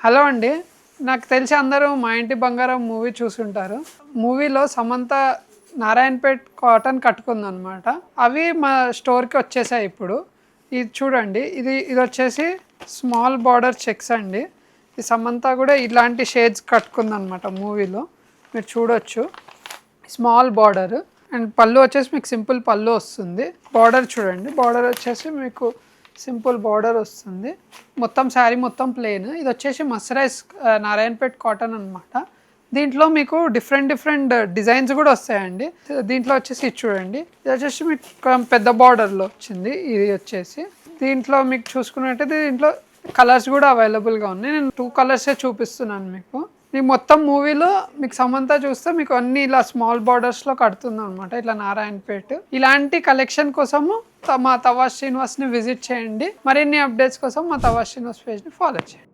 Hello అండి. నాకు తెలిసి అందరూ మా ఇంటి బంగారం మూవీ చూసుంటారు. మూవీలో సమంత నారాయణపేట్ కాటన్ కట్టుకుందనమాట. అవి మా స్టోర్కి వచ్చేసాయి ఇప్పుడు. ఇది చూడండి, ఇది వచ్చేసి స్మాల్ బార్డర్ చెక్స్ అండి. ఈ సమంత కూడా ఇలాంటి షేడ్స్ కట్టుకుందనమాట మూవీలో. మీరు చూడొచ్చు, స్మాల్ బార్డర్ అండ్ పళ్ళు వచ్చేసి మీకు సింపుల్ పళ్ళు వస్తుంది. బార్డర్ చూడండి, బార్డర్ వచ్చేసి మీకు సింపుల్ బార్డర్ వస్తుంది. మొత్తం శారీ మొత్తం ప్లెయిన్. ఇది వచ్చేసి మస్సరైజ్ నారాయణపేట్ కాటన్ అనమాట. దీంట్లో మీకు డిఫరెంట్ డిజైన్స్ కూడా వస్తాయండి. దీంట్లో వచ్చేసి ఇది చూడండి, ఇది వచ్చేసి మీకు పెద్ద బార్డర్లో వచ్చింది. ఇది వచ్చేసి దీంట్లో మీకు చూసుకున్నట్టయితే దీంట్లో కలర్స్ కూడా అవైలబుల్గా ఉన్నాయి. నేను 2 కలర్సే చూపిస్తున్నాను మీకు. మొత్తం మూవీలో మీకు సమంత చూస్తే మీకు అన్ని ఇలా స్మాల్ బార్డర్స్లో కడుతుంది అనమాట, ఇట్లా నారాయణపేట్. ఇలాంటి కలెక్షన్ కోసము మా తవాష్ శ్రీనివాస్ని విజిట్ చేయండి. మరిన్ని అప్డేట్స్ కోసం మా తవాష్ శ్రీనివాస్ పేజ్ని ఫాలో చేయండి.